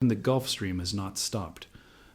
The Gulf Stream has not stopped.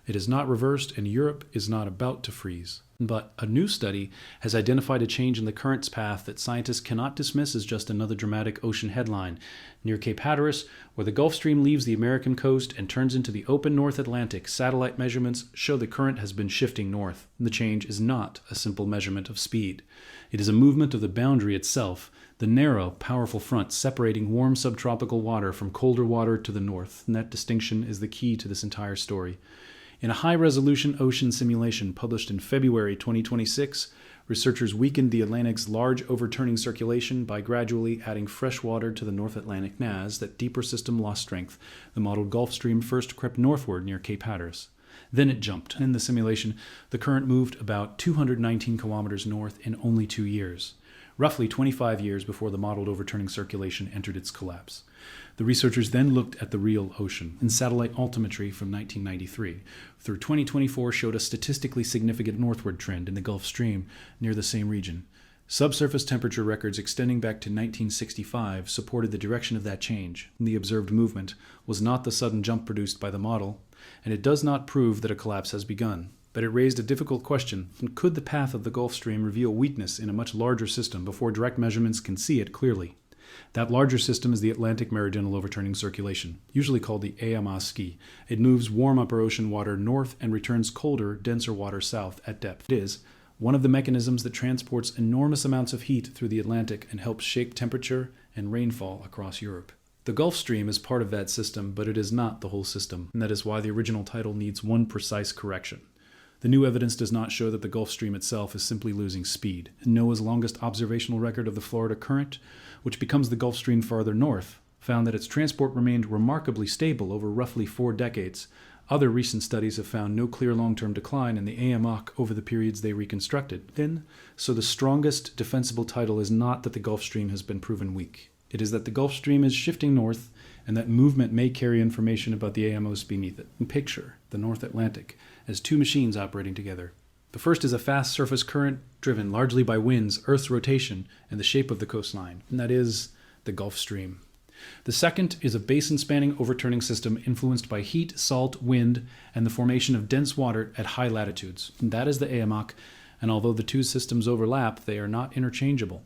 It has not reversed, and Europe is not about to freeze. But a new study has identified a change in the current's path that scientists cannot dismiss as just another dramatic ocean headline. Near Cape Hatteras, where the Gulf Stream leaves the American coast and turns into the open North Atlantic, satellite measurements show the current has been shifting north. The change is not a simple measurement of speed. It is a movement of the boundary itself, the narrow, powerful front separating warm subtropical water from colder water to the north. And that distinction is the key to this entire story. In a high-resolution ocean simulation published in February 2026, researchers weakened the Atlantic's large overturning circulation by gradually adding fresh water to the North Atlantic. As that deeper system lost strength, the modeled Gulf Stream first crept northward near Cape Hatteras. Then it jumped. In the simulation, the current moved about 219 kilometers north in only 2 years, roughly 25 years before the modeled overturning circulation entered its collapse. The researchers then looked at the real ocean, and satellite altimetry from 1993 through 2024 showed a statistically significant northward trend in the Gulf Stream near the same region. Subsurface temperature records extending back to 1965 supported the direction of that change. The observed movement was not the sudden jump produced by the model, and it does not prove that a collapse has begun. But it raised a difficult question: could the path of the Gulf Stream reveal weakness in a much larger system before direct measurements can see it clearly? That larger system is the Atlantic Meridional Overturning Circulation, usually called the AMOSCI. It moves warm upper ocean water north and returns colder, denser water south at depth. It is one of the mechanisms that transports enormous amounts of heat through the Atlantic and helps shape temperature and rainfall across Europe. The Gulf Stream is part of that system, but it is not the whole system, and that is why the original title needs one precise correction. The new evidence does not show that the Gulf Stream itself is simply losing speed. NOAA's longest observational record of the Florida Current, which becomes the Gulf Stream farther north, found that its transport remained remarkably stable over roughly 4 decades. Other recent studies have found no clear long-term decline in the AMOC over the periods they reconstructed. So the strongest defensible title is not that the Gulf Stream has been proven weak. It is that the Gulf Stream is shifting north, and that movement may carry information about the AMOs beneath it. And picture the North Atlantic as 2 machines operating together. The first is a fast surface current driven largely by winds, Earth's rotation, and the shape of the coastline, and that is the Gulf Stream. The second is a basin-spanning overturning system influenced by heat, salt, wind, and the formation of dense water at high latitudes. And that is the AMOC, and although the 2 systems overlap, they are not interchangeable.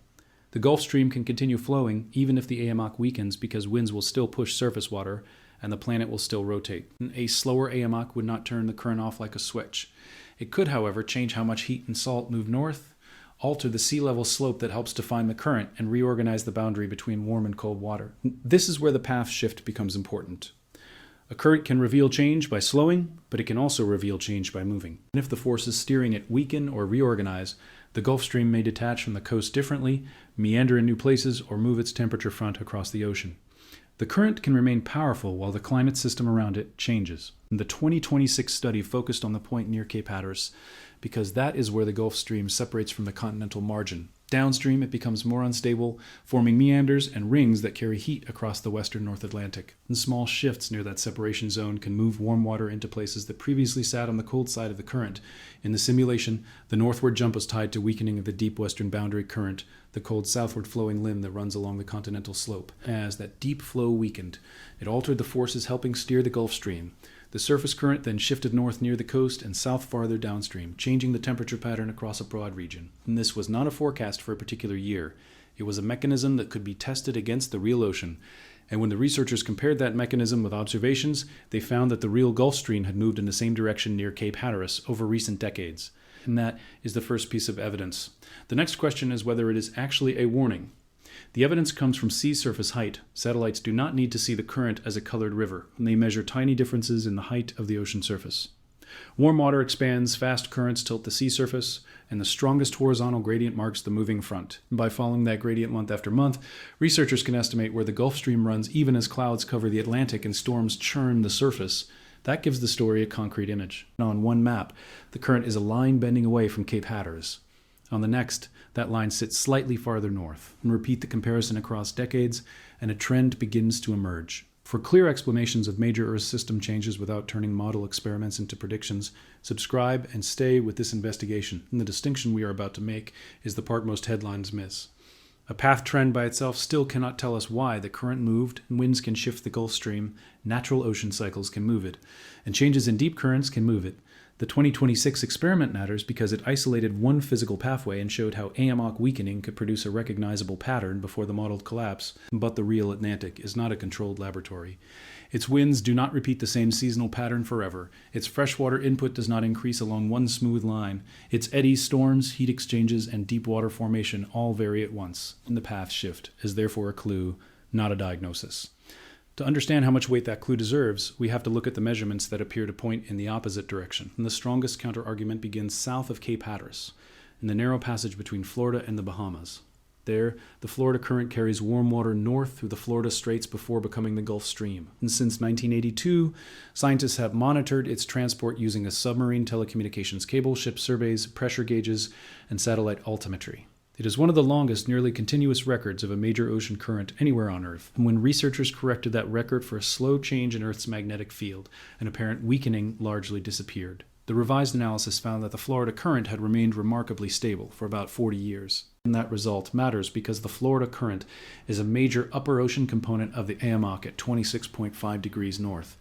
The Gulf Stream can continue flowing even if the AMOC weakens because winds will still push surface water and the planet will still rotate. A slower AMOC would not turn the current off like a switch. It could, however, change how much heat and salt move north, alter the sea level slope that helps define the current, and reorganize the boundary between warm and cold water. This is where the path shift becomes important. A current can reveal change by slowing, but it can also reveal change by moving. And if the forces steering it weaken or reorganize, the Gulf Stream may detach from the coast differently, meander in new places, or move its temperature front across the ocean. The current can remain powerful while the climate system around it changes. The 2026 study focused on the point near Cape Hatteras because that is where the Gulf Stream separates from the continental margin. Downstream, it becomes more unstable, forming meanders and rings that carry heat across the western North Atlantic. And small shifts near that separation zone can move warm water into places that previously sat on the cold side of the current. In the simulation, the northward jump was tied to weakening of the deep western boundary current, the cold southward flowing limb that runs along the continental slope. As that deep flow weakened, it altered the forces helping steer the Gulf Stream. The surface current then shifted north near the coast and south farther downstream, changing the temperature pattern across a broad region. And this was not a forecast for a particular year. It was a mechanism that could be tested against the real ocean. And when the researchers compared that mechanism with observations, they found that the real Gulf Stream had moved in the same direction near Cape Hatteras over recent decades. And that is the first piece of evidence. The next question is whether it is actually a warning. The evidence comes from sea surface height. Satellites do not need to see the current as a colored river, and they measure tiny differences in the height of the ocean surface. Warm water expands, fast currents tilt the sea surface, and the strongest horizontal gradient marks the moving front. And by following that gradient month after month, researchers can estimate where the Gulf Stream runs even as clouds cover the Atlantic and storms churn the surface. That gives the story a concrete image. Now, on one map, the current is a line bending away from Cape Hatteras. On the next, that line sits slightly farther north. And repeat the comparison across decades, and a trend begins to emerge. For clear explanations of major Earth system changes without turning model experiments into predictions, subscribe and stay with this investigation. And the distinction we are about to make is the part most headlines miss. A path trend by itself still cannot tell us why the current moved, winds can shift the Gulf Stream, natural ocean cycles can move it, and changes in deep currents can move it. The 2026 experiment matters because it isolated one physical pathway and showed how AMOC weakening could produce a recognizable pattern before the modeled collapse, but the real Atlantic is not a controlled laboratory. Its winds do not repeat the same seasonal pattern forever. Its freshwater input does not increase along one smooth line. Its eddies, storms, heat exchanges, and deep water formation all vary at once, and the path shift is therefore a clue, not a diagnosis. To understand how much weight that clue deserves, we have to look at the measurements that appear to point in the opposite direction. And the strongest counterargument begins south of Cape Hatteras, in the narrow passage between Florida and the Bahamas. There, the Florida current carries warm water north through the Florida Straits before becoming the Gulf Stream. And since 1982, scientists have monitored its transport using a submarine telecommunications cable, ship surveys, pressure gauges, and satellite altimetry. It is one of the longest, nearly continuous records of a major ocean current anywhere on Earth. And when researchers corrected that record for a slow change in Earth's magnetic field, an apparent weakening largely disappeared. The revised analysis found that the Florida current had remained remarkably stable for about 40 years. And that result matters because the Florida current is a major upper ocean component of the AMOC at 26.5 degrees north.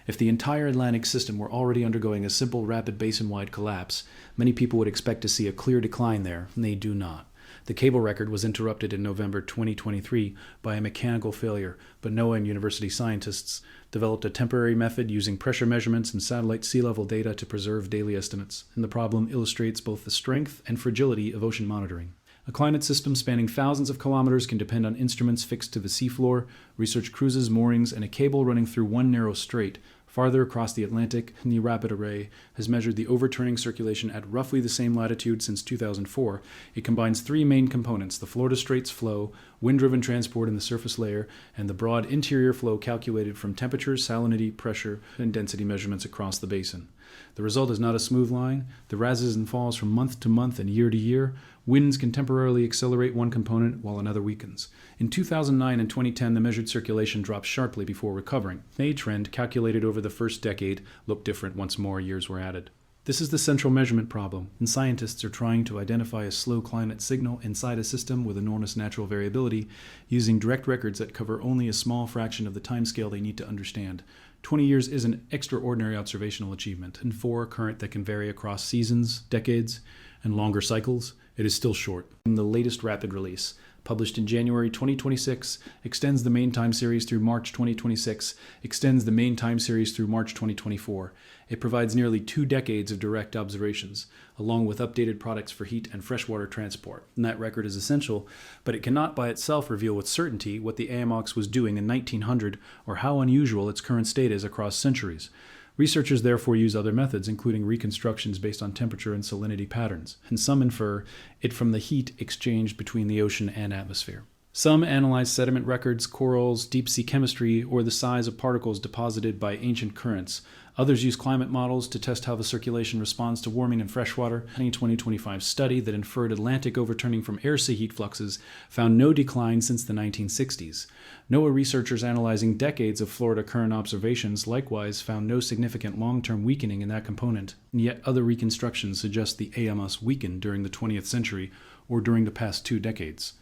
If the entire Atlantic system were already undergoing a simple rapid basin-wide collapse, many people would expect to see a clear decline there, and they do not. The cable record was interrupted in November 2023 by a mechanical failure, but NOAA and university scientists developed a temporary method using pressure measurements and satellite sea level data to preserve daily estimates, and the problem illustrates both the strength and fragility of ocean monitoring. A climate system spanning thousands of kilometers can depend on instruments fixed to the seafloor, research cruises, moorings, and a cable running through one narrow strait. Farther across the Atlantic, the Rapid Array has measured the overturning circulation at roughly the same latitude since 2004. It combines three main components: the Florida Straits flow, wind-driven transport in the surface layer, and the broad interior flow calculated from temperature, salinity, pressure, and density measurements across the basin. The result is not a smooth line. The rises and falls from month to month and year to year. Winds can temporarily accelerate one component while another weakens. In 2009 and 2010, the measured circulation dropped sharply before recovering. A trend calculated over the first decade looked different once more years were added. This is the central measurement problem, and scientists are trying to identify a slow climate signal inside a system with enormous natural variability using direct records that cover only a small fraction of the timescale they need to understand. 20 years is an extraordinary observational achievement, and for a current that can vary across seasons, decades, and longer cycles, it is still short. The latest rapid release, published in January 2026, extends the main time series through March 2026, extends the main time series through March 2024. It provides nearly 2 decades of direct observations, along with updated products for heat and freshwater transport. And that record is essential, but it cannot by itself reveal with certainty what the AMOX was doing in 1900 or how unusual its current state is across centuries. Researchers therefore use other methods, including reconstructions based on temperature and salinity patterns, and some infer it from the heat exchanged between the ocean and atmosphere. Some analyze sediment records, corals, deep-sea chemistry, or the size of particles deposited by ancient currents. Others use climate models to test how the circulation responds to warming in freshwater. A 2025 study that inferred Atlantic overturning from air-sea heat fluxes found no decline since the 1960s. NOAA researchers analyzing decades of Florida current observations likewise found no significant long-term weakening in that component, and yet other reconstructions suggest the AMOS weakened during the 20th century or during the past 2 decades.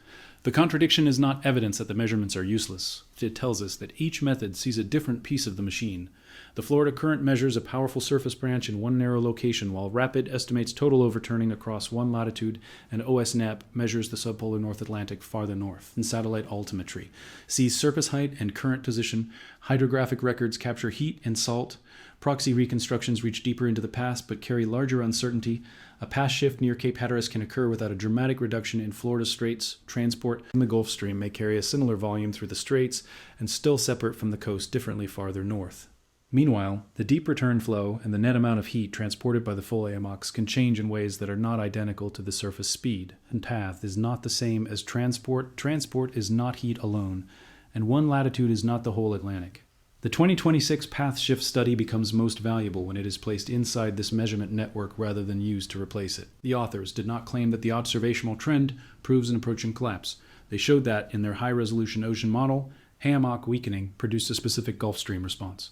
The contradiction is not evidence that the measurements are useless. It tells us that each method sees a different piece of the machine. The Florida current measures a powerful surface branch in one narrow location, while RAPID estimates total overturning across one latitude, and OSNAP measures the subpolar North Atlantic farther north. And satellite altimetry sees surface height and current position. Hydrographic records capture heat and salt. Proxy reconstructions reach deeper into the past but carry larger uncertainty. A path shift near Cape Hatteras can occur without a dramatic reduction in Florida Straits. Transport in the Gulf Stream may carry a similar volume through the straits and still separate from the coast differently farther north. Meanwhile, the deep return flow and the net amount of heat transported by the full AMOX can change in ways that are not identical to the surface speed, and path is not the same as transport. Transport is not heat alone, and one latitude is not the whole Atlantic. The 2026 path shift study becomes most valuable when it is placed inside this measurement network rather than used to replace it. The authors did not claim that the observational trend proves an approaching collapse. They showed that in their high-resolution ocean model, AMOC weakening produced a specific Gulf Stream response.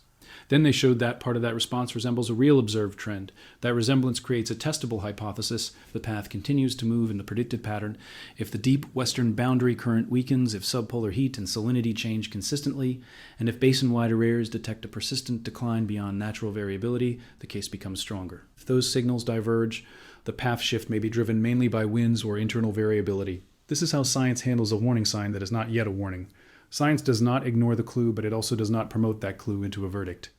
Then they showed that part of that response resembles a real observed trend. That resemblance creates a testable hypothesis. The path continues to move in the predicted pattern. If the deep western boundary current weakens, if subpolar heat and salinity change consistently, and if basin-wide arrears detect a persistent decline beyond natural variability, the case becomes stronger. If those signals diverge, the path shift may be driven mainly by winds or internal variability. This is how science handles a warning sign that is not yet a warning. Science does not ignore the clue, but it also does not promote that clue into a verdict.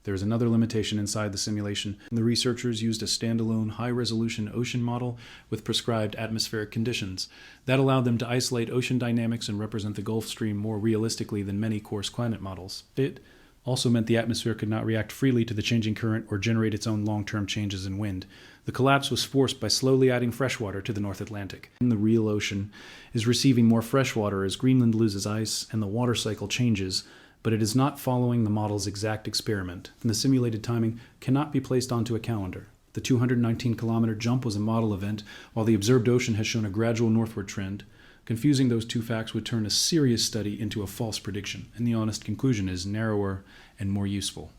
There is another limitation inside the simulation. The researchers used a standalone high-resolution ocean model with prescribed atmospheric conditions. That allowed them to isolate ocean dynamics and represent the Gulf Stream more realistically than many coarse climate models. It also meant the atmosphere could not react freely to the changing current or generate its own long-term changes in wind. The collapse was forced by slowly adding freshwater to the North Atlantic. The real ocean is receiving more freshwater as Greenland loses ice and the water cycle changes, but it is not following the model's exact experiment, and the simulated timing cannot be placed onto a calendar. The 219-kilometer jump was a model event, while the observed ocean has shown a gradual northward trend. Confusing those two facts would turn a serious study into a false prediction, and the honest conclusion is narrower and more useful.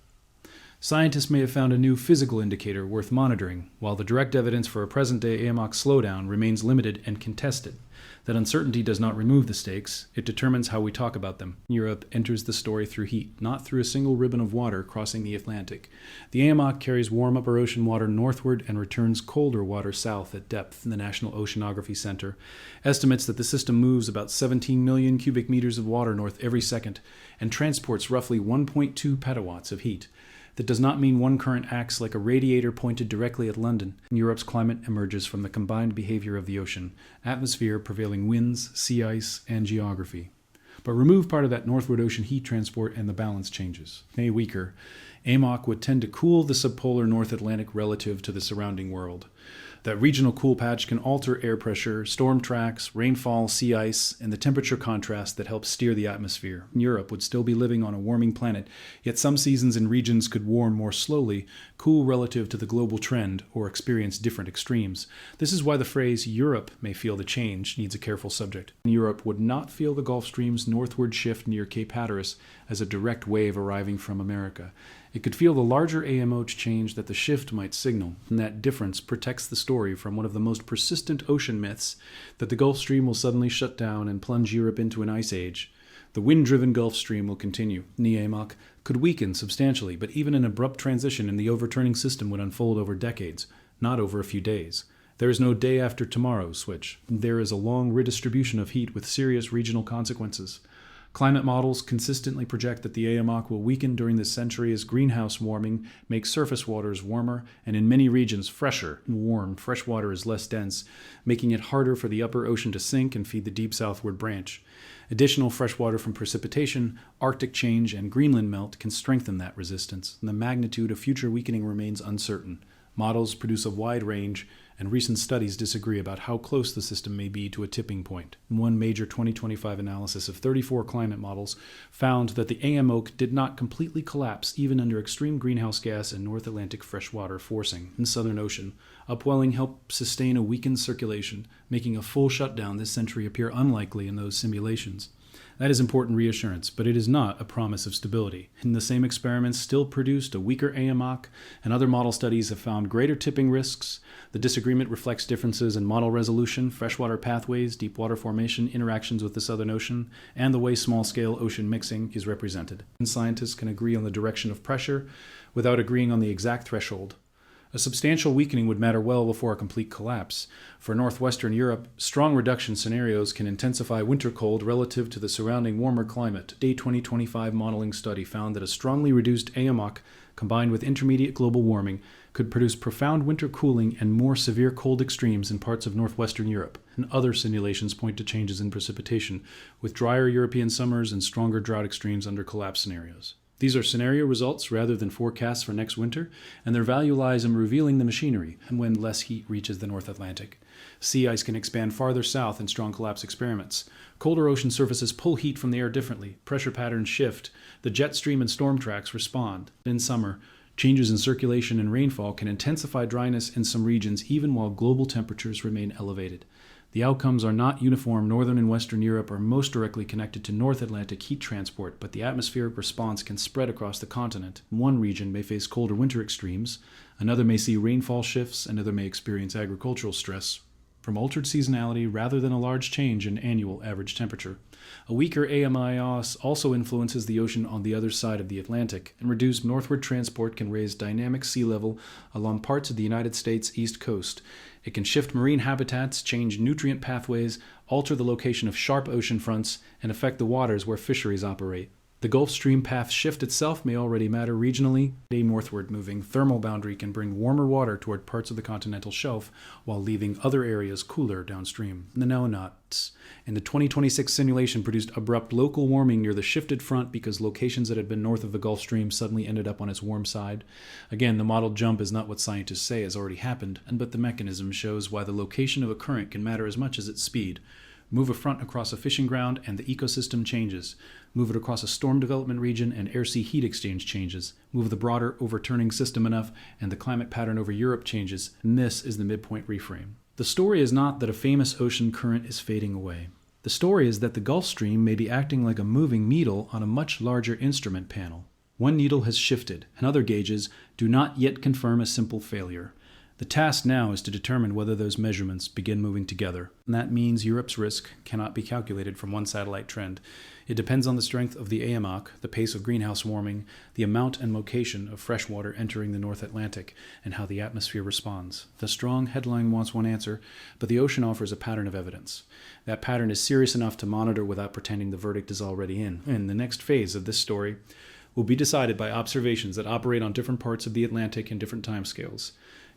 Scientists may have found a new physical indicator worth monitoring, while the direct evidence for a present-day AMOC slowdown remains limited and contested. That uncertainty does not remove the stakes, it determines how we talk about them. Europe enters the story through heat, not through a single ribbon of water crossing the Atlantic. The AMOC carries warm upper ocean water northward and returns colder water south at depth. The National Oceanography Center estimates that the system moves about 17 million cubic meters of water north every second and transports roughly 1.2 petawatts of heat. That does not mean one current acts like a radiator pointed directly at London. Europe's climate emerges from the combined behavior of the ocean, atmosphere, prevailing winds, sea ice, and geography. But remove part of that northward ocean heat transport and the balance changes. Nay, weaker. AMOC would tend to cool the subpolar North Atlantic relative to the surrounding world. That regional cool patch can alter air pressure, storm tracks, rainfall, sea ice, and the temperature contrast that helps steer the atmosphere. Europe would still be living on a warming planet, yet some seasons and regions could warm more slowly, cool relative to the global trend, or experience different extremes. This is why the phrase Europe may feel the change needs a careful subject. Europe would not feel the Gulf Stream's northward shift near Cape Hatteras as a direct wave arriving from America. It could feel the larger AMO change that the shift might signal, and that difference protects the story from one of the most persistent ocean myths, that the Gulf Stream will suddenly shut down and plunge Europe into an ice age. The wind-driven Gulf Stream will continue. The AMOC could weaken substantially, but even an abrupt transition in the overturning system would unfold over decades, not over a few days. There is no day after tomorrow switch. There is a long redistribution of heat with serious regional consequences. Climate models consistently project that the AMOC will weaken during this century as greenhouse warming makes surface waters warmer and in many regions fresher. Warm, fresh water is less dense, making it harder for the upper ocean to sink and feed the deep southward branch. Additional freshwater from precipitation, Arctic change, and Greenland melt can strengthen that resistance, and the magnitude of future weakening remains uncertain. Models produce a wide range, and recent studies disagree about how close the system may be to a tipping point. One major 2025 analysis of 34 climate models found that the AMOC did not completely collapse even under extreme greenhouse gas and North Atlantic freshwater forcing. In Southern Ocean, upwelling helped sustain a weakened circulation, making a full shutdown this century appear unlikely in those simulations. That is important reassurance, but it is not a promise of stability. And the same experiments still produced a weaker AMOC, and other model studies have found greater tipping risks. The disagreement reflects differences in model resolution, freshwater pathways, deep water formation, interactions with the Southern Ocean, and the way small-scale ocean mixing is represented. And scientists can agree on the direction of pressure without agreeing on the exact threshold. A substantial weakening would matter well before a complete collapse. For northwestern Europe, strong reduction scenarios can intensify winter cold relative to the surrounding warmer climate. A 2025 modeling study found that a strongly reduced AMOC combined with intermediate global warming could produce profound winter cooling and more severe cold extremes in parts of northwestern Europe. And other simulations point to changes in precipitation, with drier European summers and stronger drought extremes under collapse scenarios. These are scenario results rather than forecasts for next winter, and their value lies in revealing the machinery and when less heat reaches the North Atlantic. Sea ice can expand farther south in strong collapse experiments. Colder ocean surfaces pull heat from the air differently. Pressure patterns shift. The jet stream and storm tracks respond. In summer, changes in circulation and rainfall can intensify dryness in some regions even while global temperatures remain elevated. The outcomes are not uniform. Northern and Western Europe are most directly connected to North Atlantic heat transport, but the atmospheric response can spread across the continent. One region may face colder winter extremes, another may see rainfall shifts, another may experience agricultural stress from altered seasonality rather than a large change in annual average temperature. A weaker AMIOS also influences the ocean on the other side of the Atlantic, and reduced northward transport can raise dynamic sea level along parts of the United States east coast. It can shift marine habitats, change nutrient pathways, alter the location of sharp ocean fronts, and affect the waters where fisheries operate. The Gulf Stream path shift itself may already matter regionally. A northward moving thermal boundary can bring warmer water toward parts of the continental shelf while leaving other areas cooler downstream. The no-nots in the 2026 simulation produced abrupt local warming near the shifted front because locations that had been north of the Gulf Stream suddenly ended up on its warm side. Again, the modeled jump is not what scientists say has already happened, but the mechanism shows why the location of a current can matter as much as its speed. Move a front across a fishing ground and the ecosystem changes. Move it across a storm development region and air-sea heat exchange changes. Move the broader overturning system enough and the climate pattern over Europe changes. And this is the midpoint reframe. The story is not that a famous ocean current is fading away. The story is that the Gulf Stream may be acting like a moving needle on a much larger instrument panel. One needle has shifted, and other gauges do not yet confirm a simple failure. The task now is to determine whether those measurements begin moving together, and that means Europe's risk cannot be calculated from one satellite trend. It depends on the strength of the AMOC, the pace of greenhouse warming, the amount and location of fresh water entering the North Atlantic, and how the atmosphere responds. The strong headline wants one answer, but the ocean offers a pattern of evidence. That pattern is serious enough to monitor without pretending the verdict is already in. And the next phase of this story will be decided by observations that operate on different parts of the Atlantic in different timescales.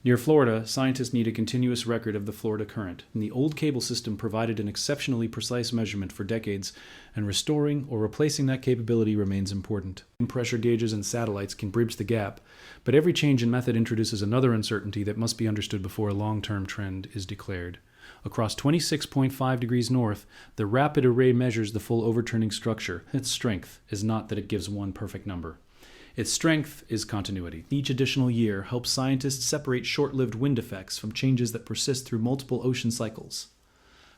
Near Florida, scientists need a continuous record of the Florida current, and the old cable system provided an exceptionally precise measurement for decades, and restoring or replacing that capability remains important. Pressure gauges and satellites can bridge the gap, but every change in method introduces another uncertainty that must be understood before a long-term trend is declared. Across 26.5 degrees north, the rapid array measures the full overturning structure. Its strength is not that it gives one perfect number. Its strength is continuity. Each additional year helps scientists separate short-lived wind effects from changes that persist through multiple ocean cycles.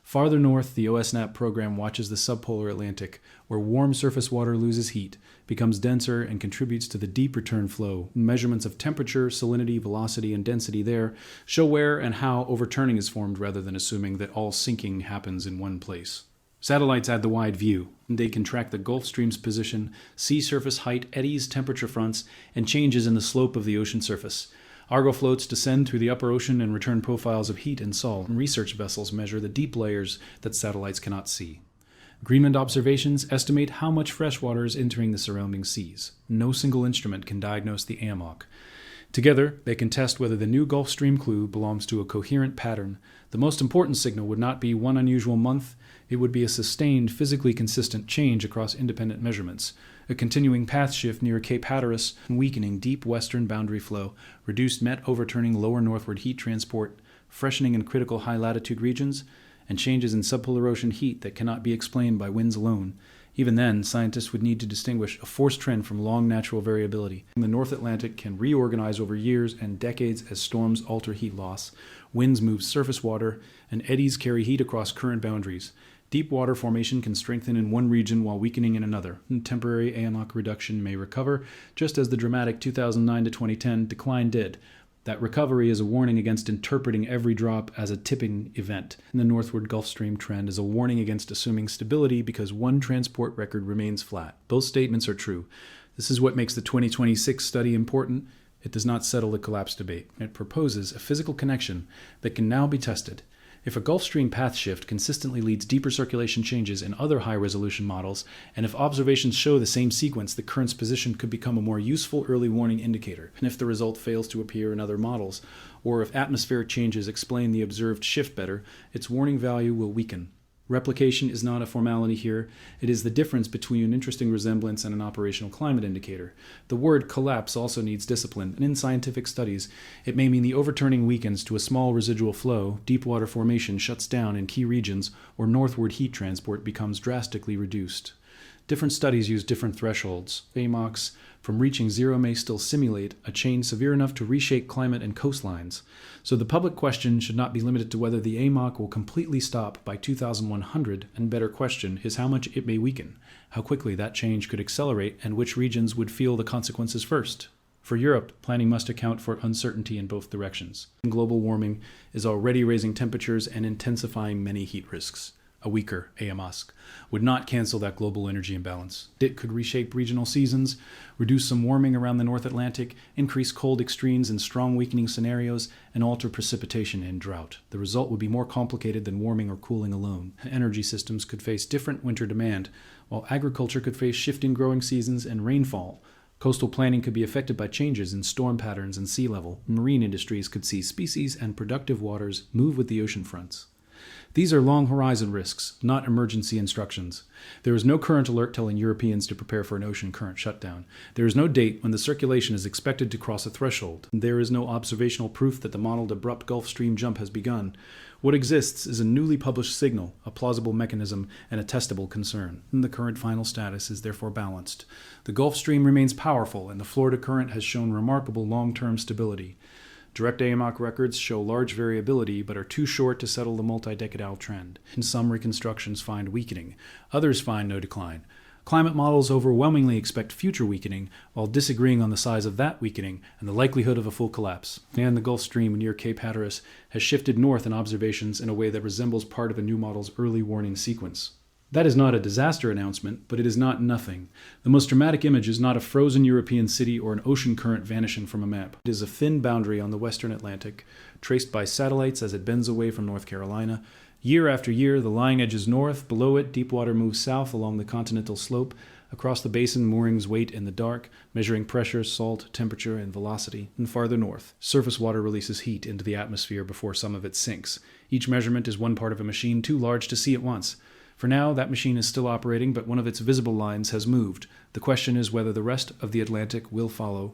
Farther north, the OSNAP program watches the subpolar Atlantic, where warm surface water loses heat, becomes denser, and contributes to the deep return flow. Measurements of temperature, salinity, velocity, and density there show where and how overturning is formed rather than assuming that all sinking happens in one place. Satellites add the wide view. They can track the Gulf Stream's position, sea surface height, eddies, temperature fronts, and changes in the slope of the ocean surface. Argo floats descend through the upper ocean and return profiles of heat and salt. Research vessels measure the deep layers that satellites cannot see. Greenland observations estimate how much fresh water is entering the surrounding seas. No single instrument can diagnose the AMOC. Together, they can test whether the new Gulf Stream clue belongs to a coherent pattern. The most important signal would not be one unusual month. It would be a sustained, physically consistent change across independent measurements, a continuing path shift near Cape Hatteras, weakening deep western boundary flow, reduced met overturning lower northward heat transport, freshening in critical high-latitude regions, and changes in subpolar ocean heat that cannot be explained by winds alone. Even then, scientists would need to distinguish a forced trend from long natural variability. The North Atlantic can reorganize over years and decades as storms alter heat loss, winds move surface water, and eddies carry heat across current boundaries. Deep water formation can strengthen in one region while weakening in another. Temporary AMOC reduction may recover, just as the dramatic 2009 to 2010 decline did. That recovery is a warning against interpreting every drop as a tipping event. And the northward Gulf Stream trend is a warning against assuming stability because one transport record remains flat. Both statements are true. This is what makes the 2026 study important. It does not settle the collapse debate. It proposes a physical connection that can now be tested. If a Gulf Stream path shift consistently leads deeper circulation changes in other high-resolution models, and if observations show the same sequence, the current's position could become a more useful early warning indicator. And if the result fails to appear in other models, or if atmospheric changes explain the observed shift better, its warning value will weaken. Replication is not a formality here. It is the difference between an interesting resemblance and an operational climate indicator. The word collapse also needs discipline, and in scientific studies, it may mean the overturning weakens to a small residual flow, deep water formation shuts down in key regions, or northward heat transport becomes drastically reduced. Different studies use different thresholds. AMOCs from reaching zero may still simulate a change severe enough to reshape climate and coastlines. So the public question should not be limited to whether the AMOC will completely stop by 2100, and better question is how much it may weaken, how quickly that change could accelerate, and which regions would feel the consequences first. For Europe, planning must account for uncertainty in both directions. Global warming is already raising temperatures and intensifying many heat risks. A weaker AMOC would not cancel that global energy imbalance. It could reshape regional seasons, reduce some warming around the North Atlantic, increase cold extremes and strong weakening scenarios, and alter precipitation and drought. The result would be more complicated than warming or cooling alone. Energy systems could face different winter demand, while agriculture could face shifting growing seasons and rainfall. Coastal planning could be affected by changes in storm patterns and sea level. Marine industries could see species and productive waters move with the ocean fronts. These are long horizon risks, not emergency instructions. There is no current alert telling Europeans to prepare for an ocean current shutdown. There is no date when the circulation is expected to cross a threshold. There is no observational proof that the modeled abrupt Gulf Stream jump has begun. What exists is a newly published signal, a plausible mechanism, and a testable concern. The current final status is therefore balanced. The Gulf Stream remains powerful, and the Florida current has shown remarkable long-term stability. Direct AMOC records show large variability but are too short to settle the multi-decadal trend. In some reconstructions find weakening, others find no decline. Climate models overwhelmingly expect future weakening, while disagreeing on the size of that weakening and the likelihood of a full collapse. And the Gulf Stream near Cape Hatteras has shifted north in observations in a way that resembles part of a new model's early warning sequence. That is not a disaster announcement, but it is not nothing. The most dramatic image is not a frozen European city or an ocean current vanishing from a map. It is a thin boundary on the western Atlantic, traced by satellites as it bends away from North Carolina. Year after year, the lying edge is north. Below it, deep water moves south along the continental slope. Across the basin, moorings wait in the dark, measuring pressure, salt, temperature, and velocity. And farther north, surface water releases heat into the atmosphere before some of it sinks. Each measurement is one part of a machine too large to see at once. For now, that machine is still operating, but one of its visible lines has moved. The question is whether the rest of the Atlantic will follow.